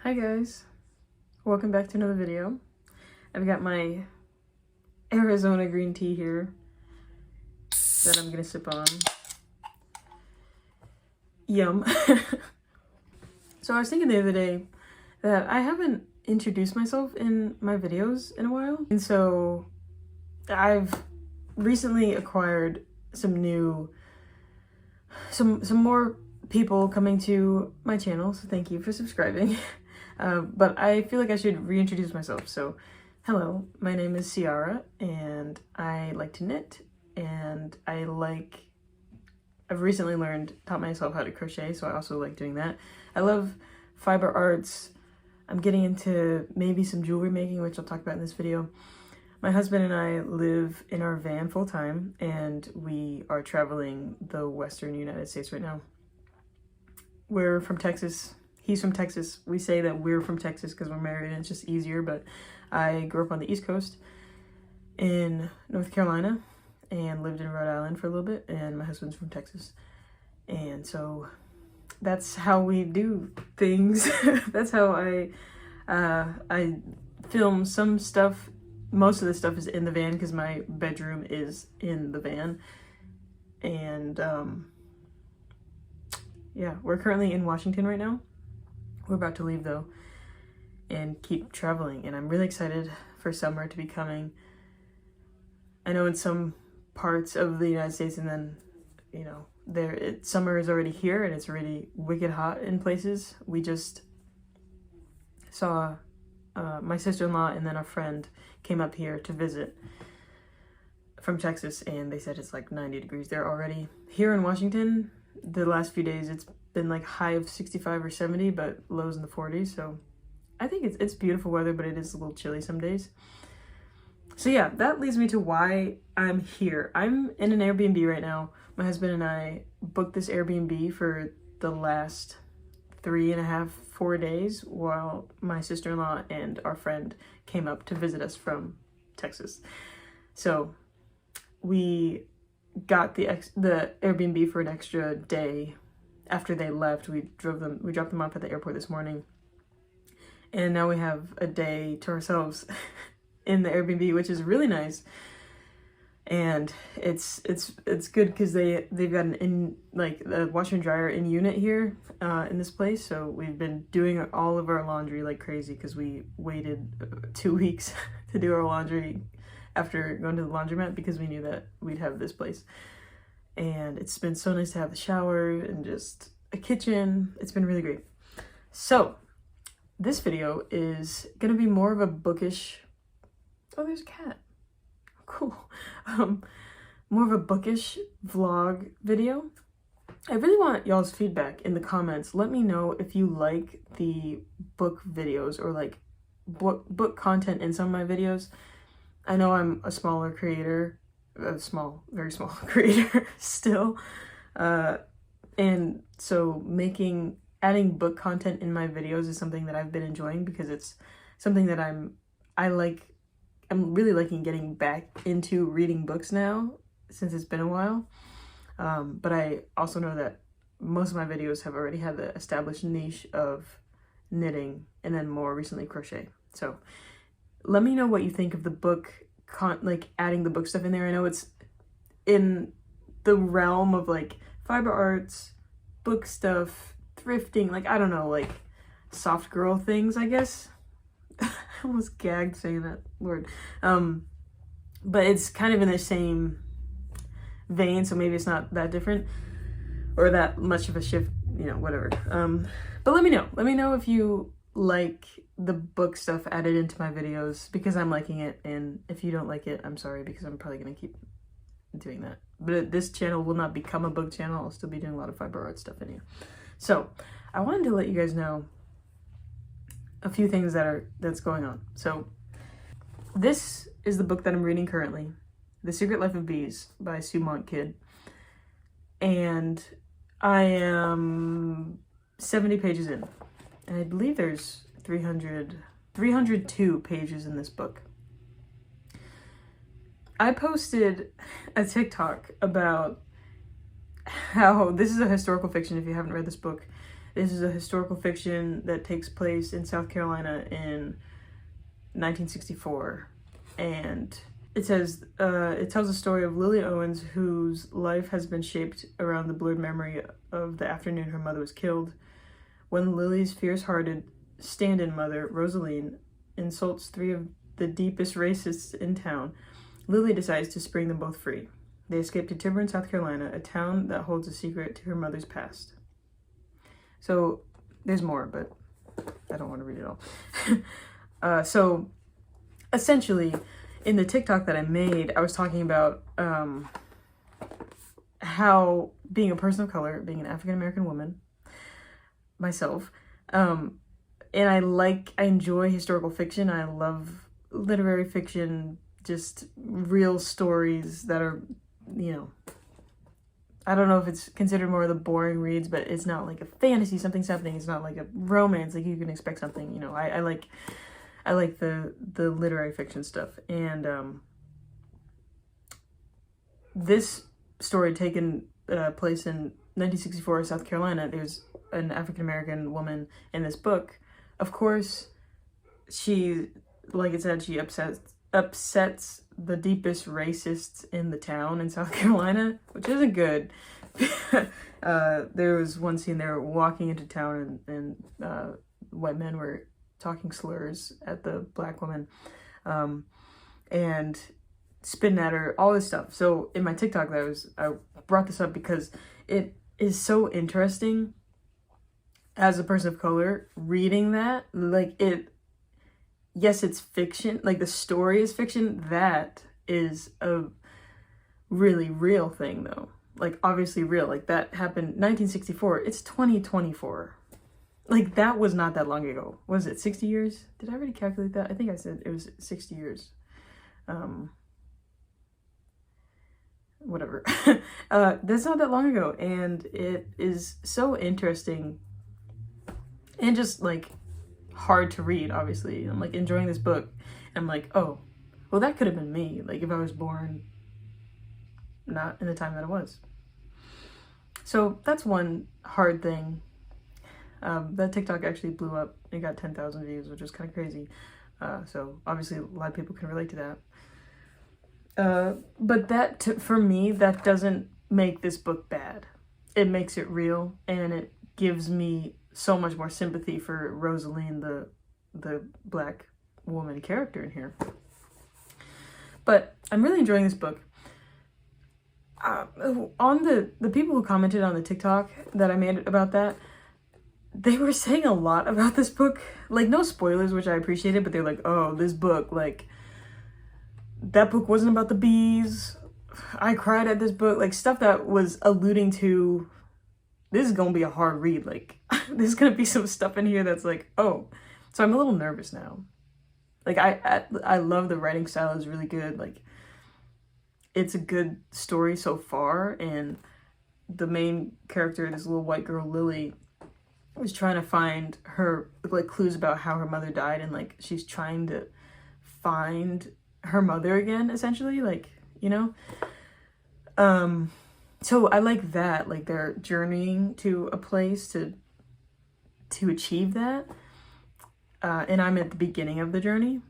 Hi guys, welcome back to another video. I've got my Arizona green tea here that I'm gonna sip on. Yum. So I was thinking the other day that I haven't introduced myself in my videos in a while. And so I've recently acquired some more people coming to my channel, so thank you for subscribing. But I feel like I should reintroduce myself. So, hello, my name is Ciara, and I like to knit, and I've recently taught myself how to crochet, so I also like doing that. I love fiber arts. I'm getting into maybe some jewelry making, which I'll talk about in this video. My husband and I live in our van full time, and we are traveling the Western United States right now. We're from Texas. He's from Texas. We say that we're from Texas because we're married and it's just easier, but I grew up on the East Coast in North Carolina and lived in Rhode Island for a little bit, and my husband's from Texas. And so that's how we do things. That's how I film some stuff. Most of the stuff is in the van because my bedroom is in the van. And yeah, we're currently in Washington right now. We're about to leave though and keep traveling, and I'm really excited for summer to be coming. I know in some parts of the United States, and then, you know, summer is already here and it's already wicked hot in places. We just saw my sister-in-law and then a friend came up here to visit from Texas, and they said it's like 90 degrees there already. Here in Washington, the last few days it's been like high of 65 or 70, but lows in the 40s. So I think it's beautiful weather, but it is a little chilly some days. So yeah, that leads me to why I'm here. I'm in an Airbnb right now. My husband and I booked this Airbnb for the last 3.5, 4 days while my sister-in-law and our friend came up to visit us from Texas. So we got the Airbnb for an extra day after they left. We dropped them off at the airport this morning, and now we have a day to ourselves in the Airbnb, which is really nice. And it's good because they've got a washer and dryer in unit here in this place. So we've been doing all of our laundry like crazy because we waited 2 weeks to do our laundry after going to the laundromat because we knew that we'd have this place. And it's been so nice to have the shower and just a kitchen. It's been really great. So this video is gonna be more of a bookish, oh, there's a cat, cool. More of a bookish vlog video. I really want y'all's feedback in the comments. Let me know if you like the book videos or like book content in some of my videos. I know I'm a smaller creator, very small creator still. And so adding book content in my videos is something that I've been enjoying because it's something that I'm really liking getting back into reading books now since it's been a while. But I also know that most of my videos have already had the established niche of knitting and then more recently crochet. So let me know what you think of the book, adding the book stuff in there. I know it's in the realm of like fiber arts, book stuff, thrifting, like, I don't know, like soft girl things, I guess. I almost gagged saying that word. But it's kind of in the same vein, so maybe it's not that different or that much of a shift, you know, whatever. But let me know if you like the book stuff added into my videos, because I'm liking it, and if you don't like it, I'm sorry, because I'm probably gonna keep doing that. But this channel will not become a book channel. I'll still be doing a lot of fiber art stuff in here. So I wanted to let you guys know a few things that's going on. So this is the book that I'm reading currently, The Secret Life of Bees by Sue Monk-Kidd, and I am 70 pages in, and I believe there's 302 pages in this book. I posted a TikTok about how this is a historical fiction. If you haven't read this book, This is a historical fiction that takes place in South Carolina in 1964, and it tells the story of Lily Owens, whose life has been shaped around the blurred memory of the afternoon her mother was killed. When Lily's fierce-hearted stand-in mother, Rosaline, insults three of the deepest racists in town, Lily decides to spring them both free. They escape to Tiburon, South Carolina, a town that holds a secret to her mother's past. So there's more, but I don't want to read it all. So essentially, in the TikTok that I made, I was talking about how being a person of color, being an African-American woman, myself, and I enjoy historical fiction. I love literary fiction, just real stories that are, you know, I don't know if it's considered more of the boring reads, but it's not like a fantasy, something's happening. It's not like a romance, like you can expect something, you know. I like the literary fiction stuff. And this story taken place in 1964, South Carolina. There's an African-American woman in this book. Of course, she, like it said, she upsets the deepest racists in the town in South Carolina, which isn't good. There was one scene they were walking into town and white men were talking slurs at the black woman and spitting at her, all this stuff. So in my TikTok, I brought this up because it is so interesting as a person of color reading that. Like, yes, it's fiction, like the story is fiction. That is a really real thing though. Like, obviously real. Like, that happened 1964. It's 2024. Like, that was not that long ago. Was it 60 years? Did I already calculate that? I think I said it was 60 years. Whatever. That's not that long ago. And it is so interesting and just, like, hard to read, obviously. I'm, like, enjoying this book. And I'm like, oh, well, that could have been me. Like, if I was born not in the time that it was. So that's one hard thing. That TikTok actually blew up. It got 10,000 views, which was kind of crazy. So obviously a lot of people can relate to that. But that, for me, that doesn't make this book bad. It makes it real, and it gives me so much more sympathy for Rosaline, the black woman character in here. But I'm really enjoying this book. On the people who commented on the TikTok that I made about that, they were saying a lot about this book. Like, no spoilers, which I appreciated, but they're like, oh, this book, like, that book wasn't about the bees. I cried at this book. Like, stuff that was alluding to, this is gonna be a hard read. Like, there's gonna be some stuff in here that's like, oh. So I'm a little nervous now. Like, I love the writing style, is really good. Like, it's a good story so far, and the main character, this little white girl, Lily, is trying to find her, like, clues about how her mother died, and, like, she's trying to find her mother again, essentially, like, you know? So I like that, like, they're journeying to a place to achieve that, and I'm at the beginning of the journey.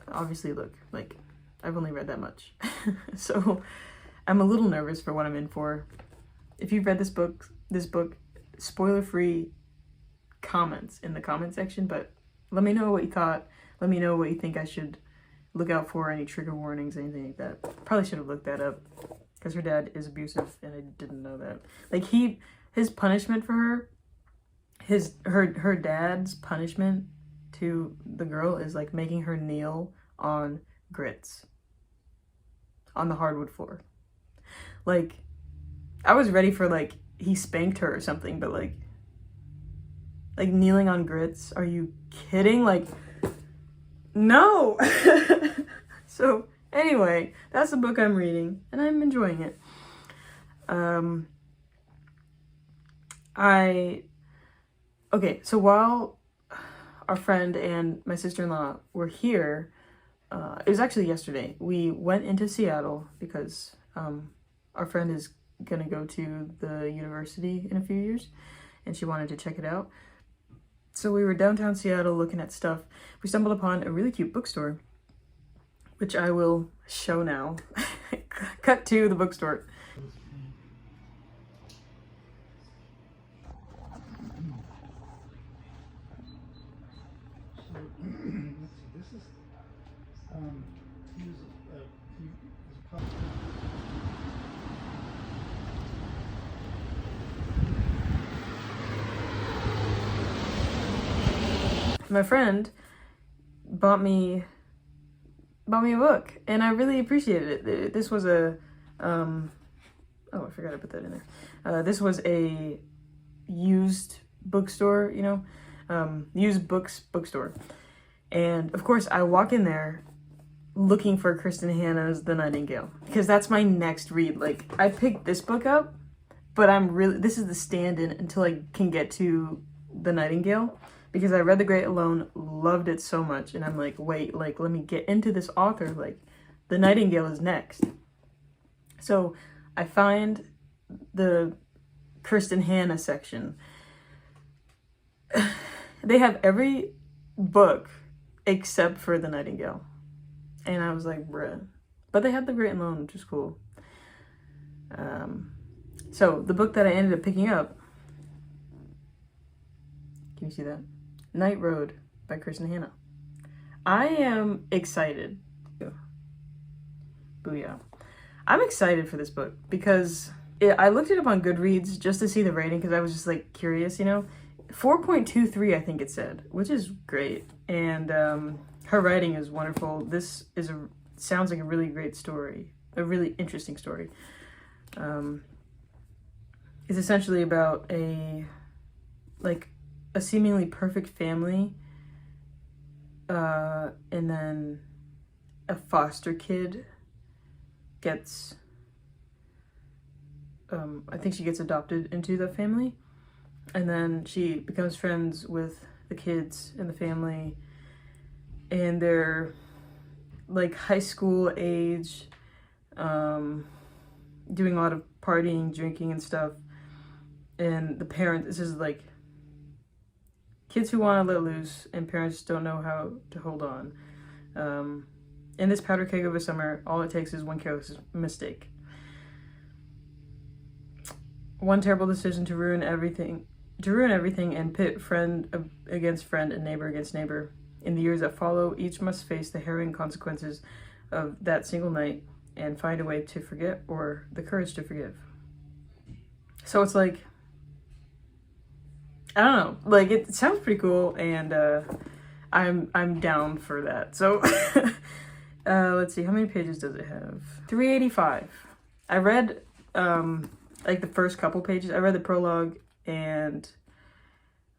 Obviously, look, like, I've only read that much. So I'm a little nervous for what I'm in for. If you've read this book, spoiler-free comments in the comment section, but let me know what you thought. Let me know what you think I should look out for, any trigger warnings, anything like that. Probably should have looked that up, because her dad is abusive, and I didn't know that. Like, his punishment for her, her dad's punishment to the girl is, like, making her kneel on grits on the hardwood floor. Like, I was ready for, like, he spanked her or something, but like kneeling on grits, are you kidding? Like, no. So anyway, that's the book I'm reading, and I'm enjoying it. Okay, so while our friend and my sister-in-law were here, it was actually yesterday, we went into Seattle because our friend is gonna go to the university in a few years, and she wanted to check it out. So we were downtown Seattle looking at stuff. We stumbled upon a really cute bookstore, which I will show now. Cut to the bookstore. My friend bought me a book, and I really appreciated it. This was a oh, I forgot to put that in there. This was a used bookstore, you know, used books bookstore. And of course I walk in there looking for Kristen Hanna's The Nightingale, because that's my next read. Like, I picked this book up, but this is the stand-in until I can get to The Nightingale, because I read The Great Alone, loved it so much, and I'm like, wait, like, let me get into this author, like, The Nightingale is next. So I find the Kristen Hanna section. They have every book except for The Nightingale. And I was like, bruh. But they had The Great Alone, which is cool. So the book that I ended up picking up, can you see that? Night Road by Kristen Hanna. I am excited. Booyah. I'm excited for this book because I looked it up on Goodreads just to see the rating, because I was just like curious, you know. 4.23 I think it said, which is great. And her writing is wonderful. This is sounds like a really great story, a really interesting story. It's essentially about a seemingly perfect family, and then a foster kid gets, I think she gets adopted into the family, and then she becomes friends with the kids in the family, and they're like high school age, doing a lot of partying, drinking and stuff. And the parents, this is like kids who want to let loose and parents don't know how to hold on. In this powder keg of a summer, all it takes is one careless mistake. One terrible decision to ruin everything and pit friend against friend and neighbor against neighbor. In the years that follow, each must face the harrowing consequences of that single night and find a way to forget or the courage to forgive. So it's like, I don't know, like, it sounds pretty cool, and I'm down for that. So let's see, how many pages does it have? 385. I read like the first couple pages. I read the prologue and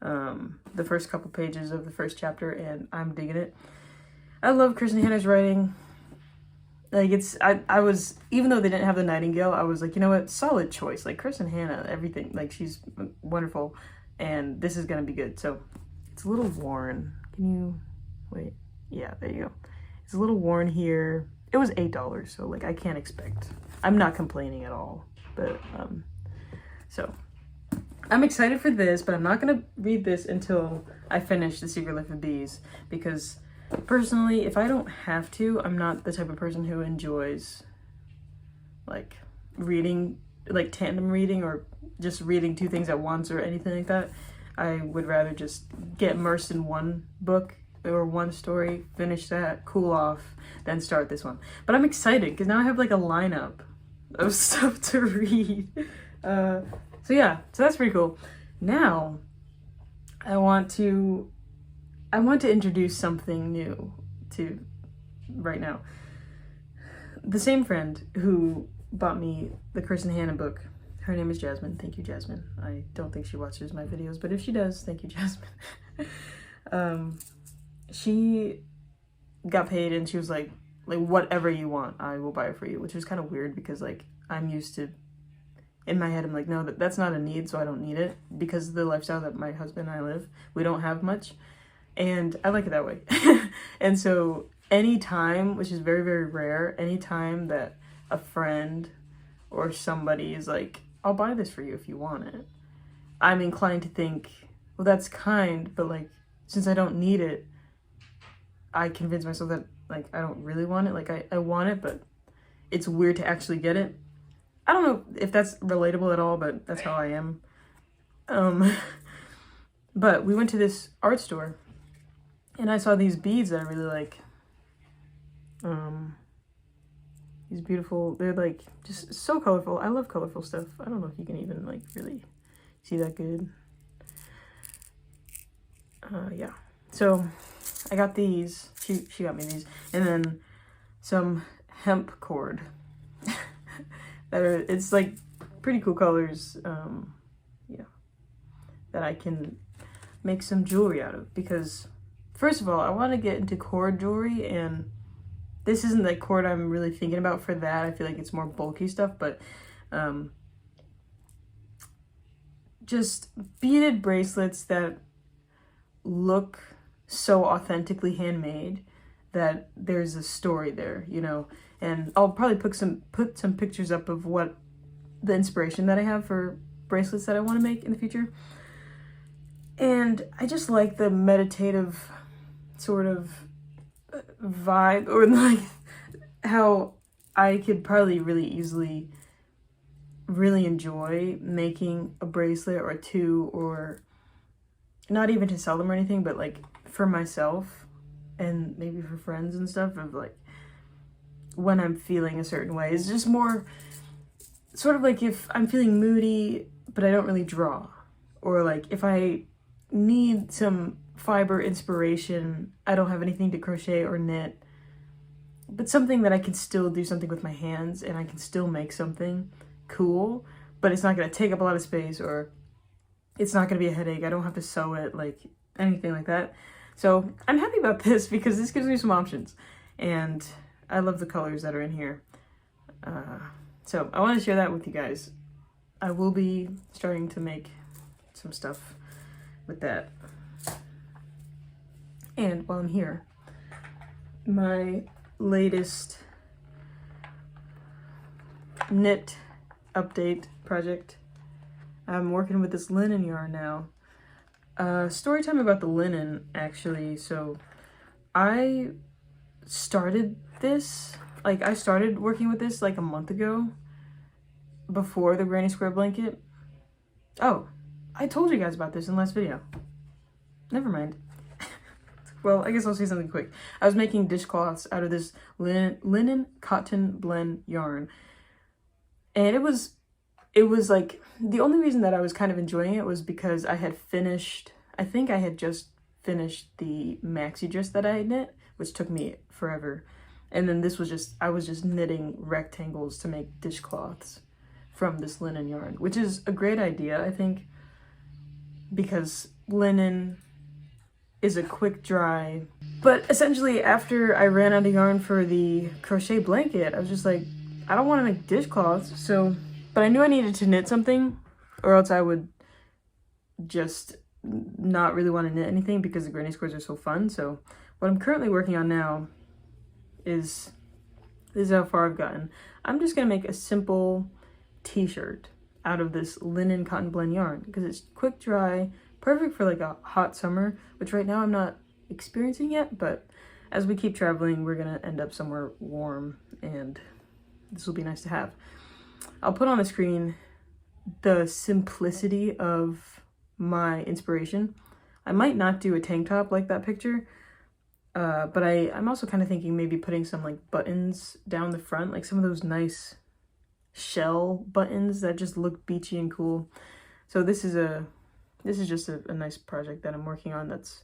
the first couple pages of the first chapter, and I'm digging it. I love Kristen Hanna's writing. Like, I was, even though they didn't have The Nightingale, I was like, you know what, solid choice. Like, Kristen Hanna, everything, like, she's wonderful, and this is gonna be good. So it's a little worn. Can you wait? Yeah, there you go. It's a little worn here. It was $8, so like, I can't expect, I'm not complaining at all. But so I'm excited for this, but I'm not gonna read this until I finish The Secret Life of Bees, because personally, if I don't have to, I'm not the type of person who enjoys like reading, like tandem reading, or just reading two things at once or anything like that. I would rather just get immersed in one book or one story, finish that, cool off, then start this one. But I'm excited because now I have like a lineup of stuff to read. So yeah, so that's pretty cool. Now I want to introduce something new to right now. The same friend who bought me the Kristen Hanna book, her name is Jasmine. Thank you, Jasmine. I don't think she watches my videos, but if she does, thank you, Jasmine. She got paid and she was like whatever you want, I will buy it for you, which was kind of weird because like I'm used to, in my head, I'm like, no, that's not a need, so I don't need it, because of the lifestyle that my husband and I live. We don't have much, and I like it that way. And so anytime, which is very, very rare, anytime that a friend or somebody is like, I'll buy this for you if you want it, I'm inclined to think, well, that's kind, but like, since I don't need it, I convince myself that like I don't really want it. Like I want it, but it's weird to actually get it. I don't know if that's relatable at all, but that's how I am. But we went to this art store and I saw these beads that I really like. These beautiful, they're like just so colorful. I love colorful stuff. I don't know if you can even like really see that good. Yeah. So I got these. She got me these. And then some hemp cord. It's like pretty cool colors. Yeah. That I can make some jewelry out of, because first of all, I want to get into cord jewelry, and this isn't the cord I'm really thinking about for that. I feel like it's more bulky stuff, but just beaded bracelets that look so authentically handmade that there's a story there, you know. And I'll probably put some pictures up of what the inspiration that I have for bracelets that I want to make in the future. And I just like the meditative sort of vibe, or like how I could probably really easily really enjoy making a bracelet or two, or not even to sell them or anything, but like for myself and maybe for friends and stuff, of like when I'm feeling a certain way. It's just more sort of like if I'm feeling moody but I don't really draw, or like if I need some fiber inspiration, I don't have anything to crochet or knit, but something that I can still do something with my hands and I can still make something cool, but it's not going to take up a lot of space, or it's not going to be a headache. I don't have to sew it, like anything like that. So I'm happy about this because this gives me some options, and I love the colors that are in here. So I want to share that with you guys. I will be starting to make some stuff with that. And while I'm here, my latest knit update project, I'm working with this linen yarn now. Story time about the linen, actually. So I started this, like I started working with this like a month ago, before the granny square blanket. Oh, I told you guys about this in the last video. Never mind. Well, I guess I'll say something quick. I was making dishcloths out of this linen cotton blend yarn. And it was like, the only reason that I was kind of enjoying it was because I had finished, I think I had just finished the maxi dress that I had knit, which took me forever. And then this was just, I was just knitting rectangles to make dishcloths from this linen yarn, which is a great idea, I think, because linen is a quick dry. But essentially, after I ran out of yarn for the crochet blanket, I was just like, I don't want to make dishcloths, so, but I knew I needed to knit something, or else I would just not really want to knit anything because the granny squares are so fun. So what I'm currently working on now is, this is how far I've gotten. I'm just gonna make a simple t-shirt out of this linen cotton blend yarn because it's quick dry, perfect for like a hot summer, which right now I'm not experiencing yet, but as we keep traveling, we're gonna end up somewhere warm, and this will be nice to have. I'll put on the screen the simplicity of my inspiration. I might not do a tank top like that picture, but I'm also kind of thinking maybe putting some like buttons down the front, like some of those nice shell buttons that just look beachy and cool. So this is just a nice project that I'm working on that's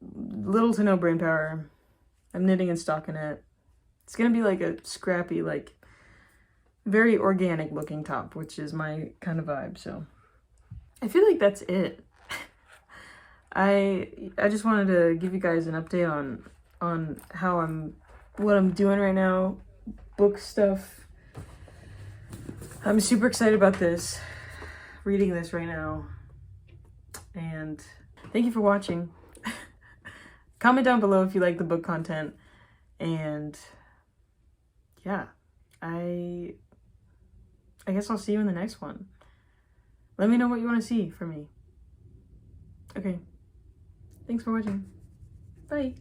little to no brain power. I'm knitting and stockinette. It's gonna be like a scrappy, like very organic looking top, which is my kind of vibe. So I feel like that's it. I just wanted to give you guys an update on how what I'm doing right now, book stuff. I'm super excited about this, reading this right now, and thank you for watching. Comment down below if you like the book content, and yeah, I guess I'll see you in the next one. Let me know what you want to see from me. Okay. Thanks for watching. Bye.